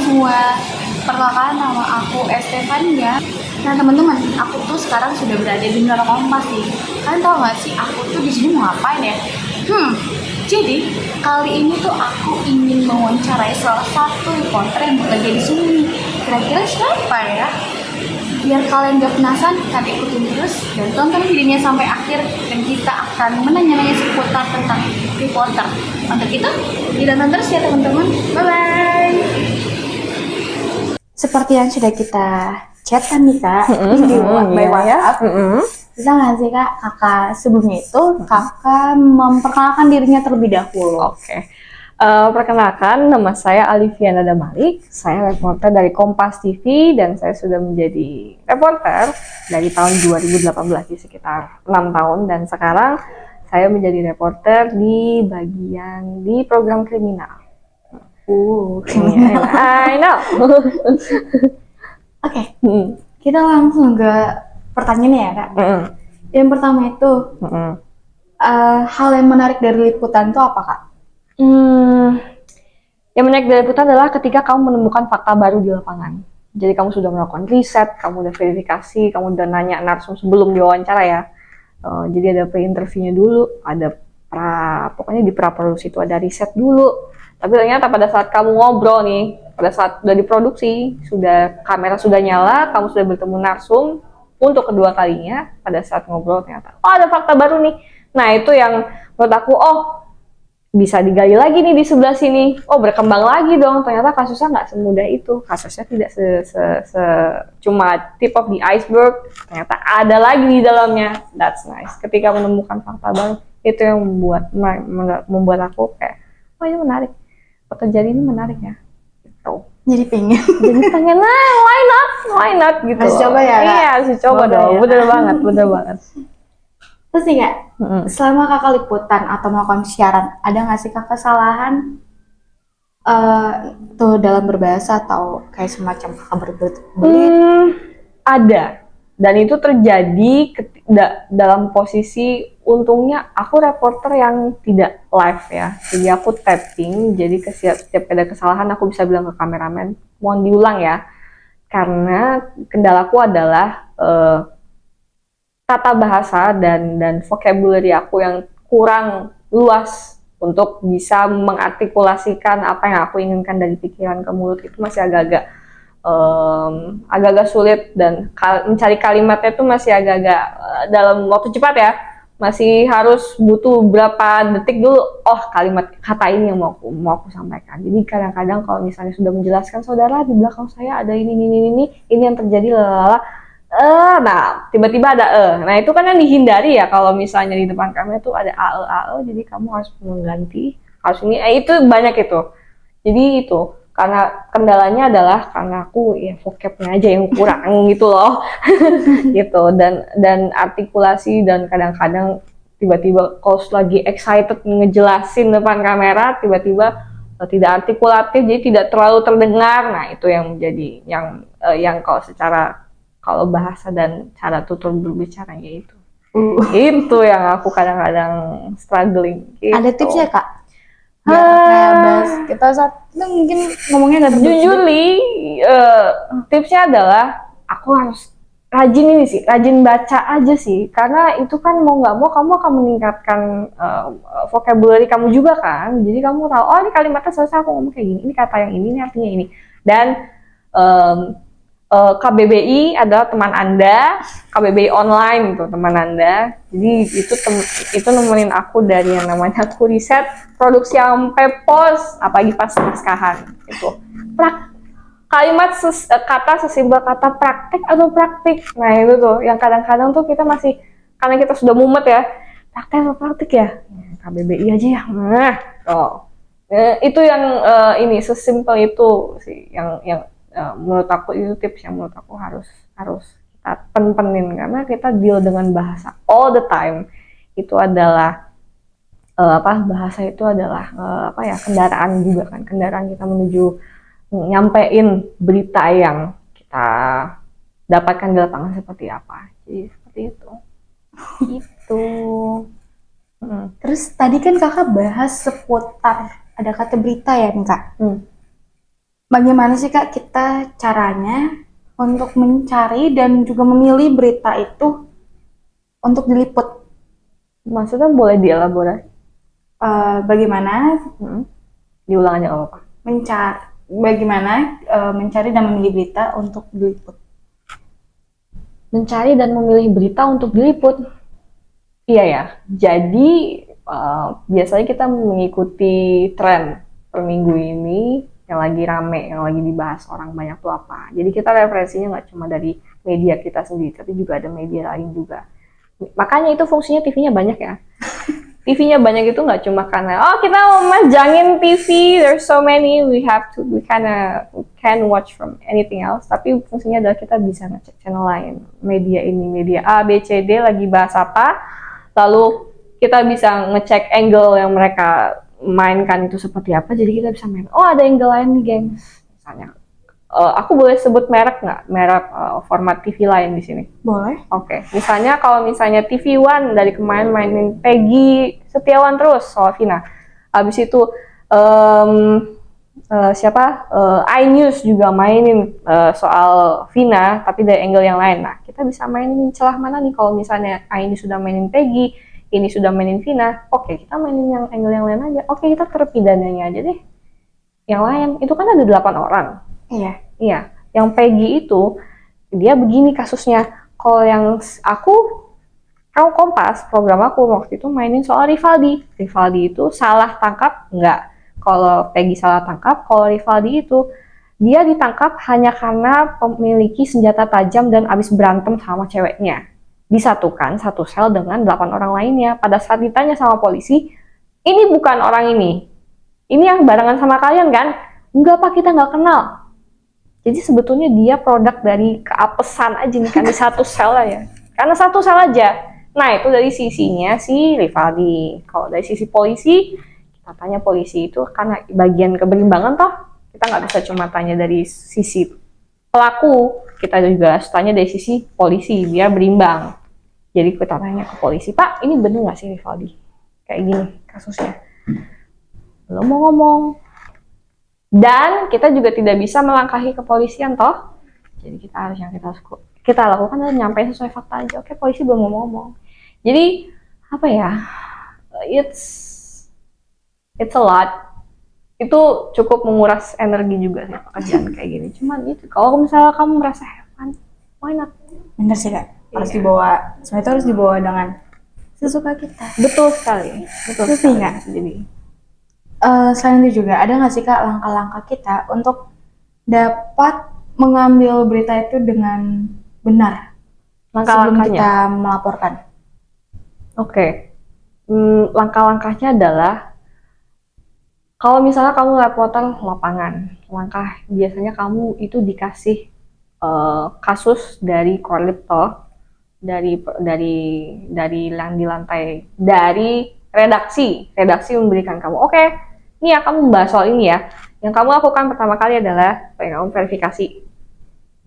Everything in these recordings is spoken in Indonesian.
semua, perkenalkan nama aku Estefania. Nah teman-teman, aku tuh sekarang sudah berada di Menara Kompas nih. Kalian tahu gak sih aku tuh di sini mau ngapain ya? Jadi kali ini tuh aku ingin mewawancarai salah satu reporter yang bekerja di sini. Kira-kira siapa ya? Biar kalian gak penasaran, kalian ikutin terus dan tonton videonya sampai akhir dan kita akan menanya-nanya seputar tentang reporter. Untuk itu, ditonton terus ya teman-teman. Bye-bye. Seperti yang sudah kita chatkan nih kak, by WhatsApp. Bisa nggak sih kak, kakak sebelumnya itu kakak memperkenalkan dirinya terlebih dahulu? Oke. Perkenalkan, nama saya Aliviana Damalik. Saya reporter dari Kompas TV dan saya sudah menjadi reporter dari tahun 2018 di sekitar 6 tahun dan sekarang saya menjadi reporter di program kriminal. Kriminal. I know. Oke, kita langsung ke pertanyaannya ya kak. Yang pertama itu, hal yang menarik dari liputan itu apa kak? Yang menarik dari liputan adalah ketika kamu menemukan fakta baru di lapangan. Jadi kamu sudah melakukan riset, kamu udah verifikasi, kamu udah nanya narsum sebelum diwawancara ya. Jadi ada pre-interviewnya dulu, ada pokoknya di pra-produksi itu ada riset dulu. Tapi ternyata pada saat kamu ngobrol nih, pada saat udah diproduksi, kamera sudah nyala, kamu sudah bertemu narsum untuk kedua kalinya, pada saat ngobrol ternyata, oh ada fakta baru nih. Nah itu yang menurut aku, bisa digali lagi nih di sebelah sini. Oh berkembang lagi dong, ternyata kasusnya nggak semudah itu. Kasusnya tidak cuma tip of the iceberg, ternyata ada lagi di dalamnya. That's nice. Ketika menemukan fakta baru, itu yang membuat aku kayak, oh ini menarik. Pekerjaan ini menarik ya. Gitu. Jadi pengen, nah why not gitu. Harus coba ya kak? Iya harus coba dong, bener banget. Terus nih kak, selama kakak liputan atau melakukan siaran, ada nggak sih kak kesalahan tuh dalam berbahasa atau kayak semacam kakak berbelit? Ada, dan itu terjadi dalam posisi untungnya aku reporter yang tidak live ya, jadi aku tapping, jadi setiap ada kesalahan aku bisa bilang ke kameramen mohon diulang ya, karena kendalaku adalah tata bahasa dan vocabulary aku yang kurang luas untuk bisa mengartikulasikan apa yang aku inginkan dari pikiran ke mulut, itu masih agak-agak sulit, dan mencari kalimatnya itu masih agak-agak dalam waktu cepat ya, masih harus butuh berapa detik dulu, kata ini yang mau aku sampaikan. Jadi kadang-kadang kalau misalnya sudah menjelaskan, saudara di belakang saya ada ini yang terjadi nah tiba-tiba ada nah itu kan yang dihindari ya, kalau misalnya di depan kamera tuh ada ae, jadi kamu harus mengganti, harus ini, itu banyak itu. Jadi itu karena kendalanya adalah karena aku ya vocabnya aja yang kurang gitu loh. Gitu, dan artikulasi, dan kadang-kadang tiba-tiba kalau lagi excited ngejelasin depan kamera tiba-tiba tidak artikulatif, jadi tidak terlalu terdengar. Nah itu yang menjadi yang kalau bahasa dan cara tutur berbicaranya itu yang aku kadang-kadang struggling gitu. Ada tips ya kak? Biar kayak bahas kita saat itu mungkin ngomongnya nggak jujur tipsnya adalah aku harus rajin baca aja sih, karena itu kan mau nggak mau kamu akan meningkatkan vocabulary kamu juga kan, jadi kamu tahu ini kalimatnya selesai aku ngomong kayak gini, ini kata yang ini artinya ini. Dan KBBI adalah teman Anda, KBBI online itu teman Anda. Jadi itu nemenin aku dari yang namanya aku riset, produksi sampai post, apalagi pas naskahan itu. Kalimat kata sesimpel kata praktek atau praktik. Nah itu tuh yang kadang-kadang tuh kita masih, karena kita sudah mumet ya, praktek atau praktik ya, KBBI aja ya. Itu yang ini sesimpel itu sih yang menurut aku itu tips yang menurut aku harus kita penpenin, karena kita deal dengan bahasa all the time. Itu adalah bahasa itu adalah kendaraan juga kan, kendaraan kita menuju nyampein berita yang kita dapatkan di lapangan seperti apa. Jadi seperti itu. Gitu. Terus tadi kan kakak bahas seputar ada kata berita ya nih kak. bagaimana sih Kak kita caranya untuk mencari dan juga memilih berita itu untuk diliput? Maksudnya boleh dielaborasi? Bagaimana Diulang aja nggak apa-apa. mencari dan memilih berita untuk diliput? Mencari dan memilih berita untuk diliput. Iya ya. Jadi biasanya kita mengikuti tren per minggu ini yang lagi rame, yang lagi dibahas orang banyak tuh apa. Jadi kita referensinya nggak cuma dari media kita sendiri, tapi juga ada media lain juga. Makanya itu fungsinya TV-nya banyak ya. TV-nya banyak itu nggak cuma karena oh kita mau majangin TV, there's so many, we can watch from anything else. Tapi fungsinya adalah kita bisa ngecek channel lain, media ini, media A, B, C, D lagi bahas apa, lalu kita bisa ngecek angle yang mereka mainkan itu seperti apa. Jadi kita bisa main, oh ada angle lain nih gengs, misalnya. Aku boleh sebut merek nggak? Merek format TV lain di sini? Boleh. Oke. Misalnya kalau misalnya TV One dari kemarin mainin Peggy Setiawan terus soal Vina. Habis itu siapa? iNews juga mainin soal Vina tapi dari angle yang lain. Nah, kita bisa mainin celah mana nih kalau misalnya iNews sudah mainin Peggy, ini sudah mainin Vina. Oke, kita mainin yang angle yang lain aja. Oke, kita terpidananya aja deh. Yang lain, itu kan ada 8 orang. Iya, yang Peggy itu dia begini kasusnya. Kalau yang Kompas, program aku waktu itu mainin soal Rivaldi. Rivaldi itu salah tangkap enggak? Kalau Peggy salah tangkap, kalau Rivaldi itu dia ditangkap hanya karena memiliki senjata tajam dan abis berantem sama ceweknya. Disatukan satu sel dengan 8 orang lainnya. Pada saat ditanya sama polisi, ini bukan orang ini. Ini yang barengan sama kalian kan? Enggak Pak, kita nggak kenal. Jadi sebetulnya dia produk dari keapesan aja nih kan di satu sel aja. Karena satu sel aja. Nah itu dari sisinya si Rivaldi. Kalau dari sisi polisi, kita tanya polisi itu karena bagian keberimbangan toh. Kita nggak bisa cuma tanya dari sisi pelaku. Kita juga harus tanya dari sisi polisi biar berimbang. Jadi kita tanya ke polisi, Pak ini bener nggak sih Rivaldi? Kayak gini kasusnya. Belum mau ngomong. Dan kita juga tidak bisa melangkahi kepolisian toh. Jadi kita lakukan adalah nyampein sesuai fakta aja. Oke, polisi belum ngomong. Jadi apa ya? It's a lot. Itu cukup menguras energi juga sih pekerjaan kayak gini. Cuman itu kalau misalnya kamu merasa have fun, why not? Bener sih Kak. Iya. Semua itu harus dibawa dengan sesuka kita. Betul sekali. Betul Setuju sekali. nggak? Jadi Selain itu juga ada nggak sih Kak langkah-langkah kita untuk dapat mengambil berita itu dengan benar sebelum langkah-langkahnya. kita melaporkan? Oke. Langkah-langkahnya adalah kalau misalnya kamu reporter lapangan, langkah biasanya kamu itu dikasih kasus dari korlip toh, dari yang di lantai, dari redaksi memberikan kamu, oke, ini ya kamu membahas soal ini ya. Yang kamu lakukan pertama kali adalah kamu verifikasi.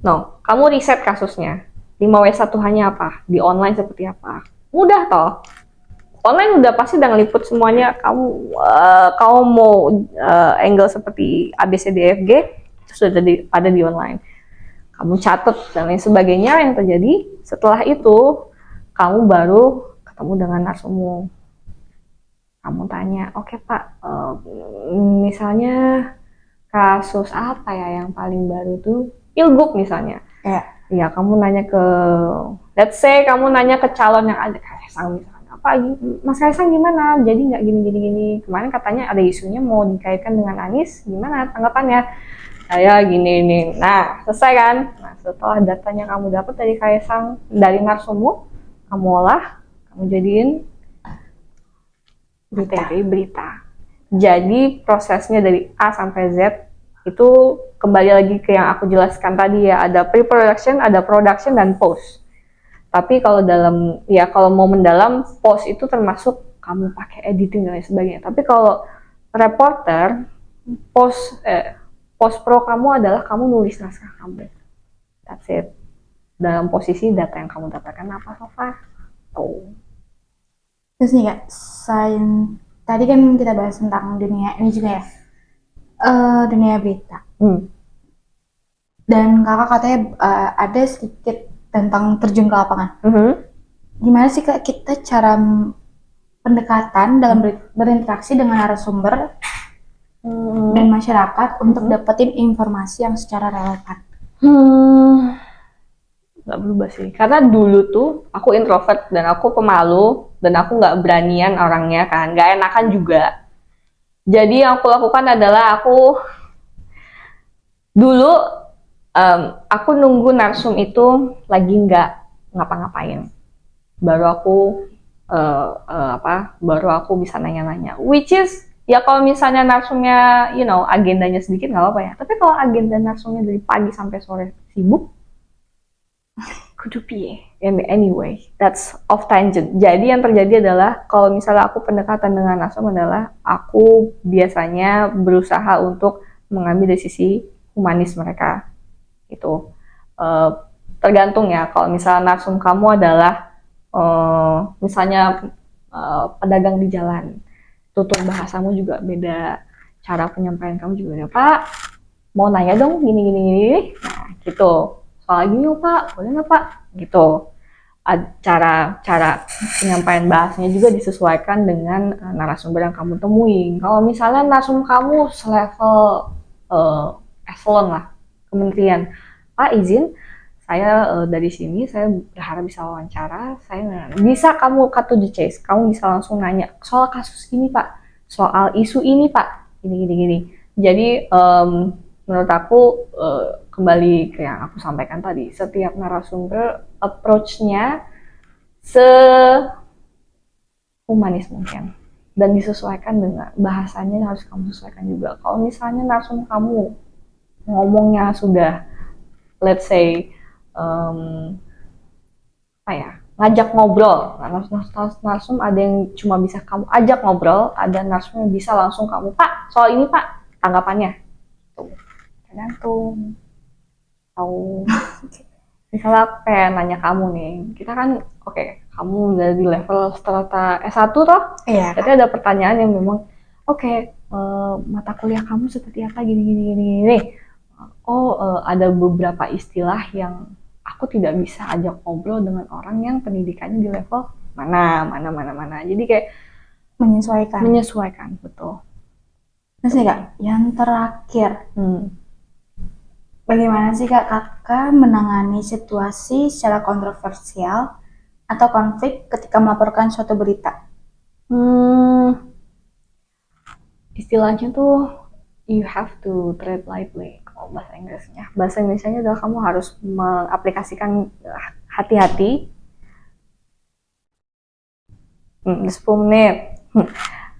No, kamu riset kasusnya. 5W1 hanya apa? Di online seperti apa? Mudah toh. Online udah pasti udah ngeliput semuanya. Kamu mau angle seperti ABCDFG itu sudah ada di online. Kamu catat dan lain sebagainya yang terjadi. Setelah itu kamu baru ketemu dengan narsummu. Kamu tanya, oke Pak, misalnya kasus apa ya yang paling baru tuh Pilgub misalnya. Ya kamu nanya ke, let's say kamu nanya ke calon yang ada Kaisang misalnya, apa Mas Kaisang gimana? Jadi nggak gini. Kemarin katanya ada isunya mau dikaitkan dengan Anies, gimana tanggapannya? Saya gini. Nah selesai kan? Nah setelah datanya kamu dapat dari Kaisang, dari narsummu, kamu olah, kamu jadiin berita. Jadi prosesnya dari A sampai Z itu kembali lagi ke yang aku jelaskan tadi ya, ada pre-production, ada production dan post. Tapi kalau kalau mau mendalam, post itu termasuk kamu pakai editing dan lain sebagainya. Tapi kalau reporter, post pro kamu adalah kamu nulis naskah kamu. That's it. Dalam posisi data yang kamu dapatkan apa so far? Terus nih Kak, tadi kan kita bahas tentang dunia ini juga ya, dunia berita. Dan kakak katanya ada sedikit tentang terjun ke lapangan. Mhm. Gimana sih kak kita cara pendekatan dalam berinteraksi dengan narasumber dan masyarakat untuk dapetin informasi yang secara relevan? Nggak berubah sih. Karena dulu tuh aku introvert dan aku pemalu dan aku nggak beranian orangnya kan, nggak enakan juga. Jadi yang aku lakukan adalah dulu aku nunggu narsum itu lagi nggak ngapa-ngapain. Baru aku baru aku bisa nanya-nanya. Which is ya kalau misalnya narsumnya, agendanya sedikit nggak apa-apa ya. Tapi kalau agenda narsumnya dari pagi sampai sore sibuk, kudu piye. Anyway, that's off tangent. Jadi yang terjadi adalah kalau misalnya aku pendekatan dengan narsum adalah aku biasanya berusaha untuk mengambil dari sisi humanis mereka. Itu tergantung ya. Kalau misalnya narsum kamu adalah misalnya pedagang di jalan, tutur bahasamu juga beda, cara penyampaian kamu juga beda. Pak, mau nanya dong gini. Nah, gitu. Soal gini Pak, boleh nggak Pak? Gitu. Cara penyampaian bahasanya juga disesuaikan dengan narasumber yang kamu temuin. Kalau misalnya narasumber kamu selevel eselon lah, kementerian, Pak izin saya dari sini saya berharap bisa wawancara, saya bisa kamu cut to the chase, kamu bisa langsung nanya soal kasus ini Pak, soal isu ini Pak, gini. Jadi menurut aku kembali ke yang aku sampaikan tadi, setiap narasumber approach-nya sehumanis mungkin dan disesuaikan dengan bahasanya, harus kamu sesuaikan juga. Kalau misalnya narsum kamu ngomongnya sudah let's say ngajak ngobrol. Narsum ada yang cuma bisa kamu ajak ngobrol, ada narsum yang bisa langsung kamu, Pak, soal ini Pak, tanggapannya. Tuh, tergantung. Tahu. Misalnya aku kayak nanya kamu nih, kita kan kamu udah di level strata S1 toh? Iya. Berarti ada pertanyaan yang memang mata kuliah kamu seperti apa gini. Ada beberapa istilah yang aku tidak bisa ajak ngobrol dengan orang yang pendidikannya di level mana. Jadi kayak menyesuaikan betul. Terus nih kak, yang terakhir, bagaimana sih kak kakak menangani situasi secara kontroversial atau konflik ketika melaporkan suatu berita? Istilahnya tuh you have to tread lightly. Kalau bahasa Inggrisnya adalah kamu harus mengaplikasikan hati-hati. 10 menit.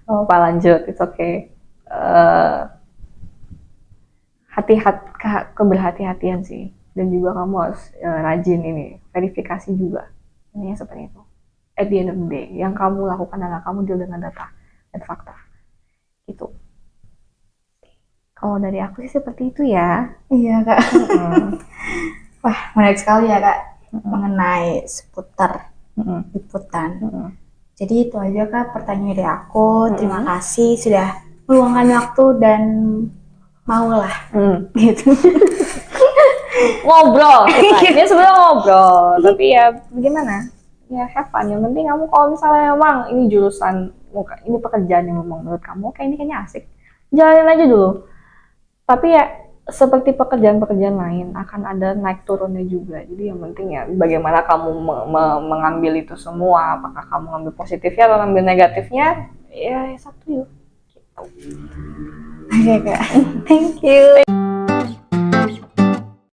Apa lanjut, it's okay. Keberhati-hatian sih, dan juga kamu harus rajin verifikasi juga. Ini seperti itu. At the end of the day, yang kamu lakukan adalah kamu deal dengan data dan fakta. Gitu. Kalau dari aku sih seperti itu ya. Iya kak. Wah, menarik sekali ya kak mengenai seputar liputan. Jadi itu aja kak pertanyaan dari aku. Terima kasih sudah meluangkan waktu dan maulah gitu. Ngobrol kita. Dia sebenarnya ngobrol, tapi ya gimana? Ya have fun. Yang penting kamu kalau misalnya memang ini jurusan, ini pekerjaan yang memang menurut kamu kayak ini kayaknya asik, jalanin aja dulu. Tapi ya seperti pekerjaan-pekerjaan lain akan ada naik turunnya juga. Jadi yang penting ya bagaimana kamu mengambil itu semua. Apakah kamu ngambil positifnya atau ngambil negatifnya? Ya satu yuk. Gitu. Oke kak. Thank you.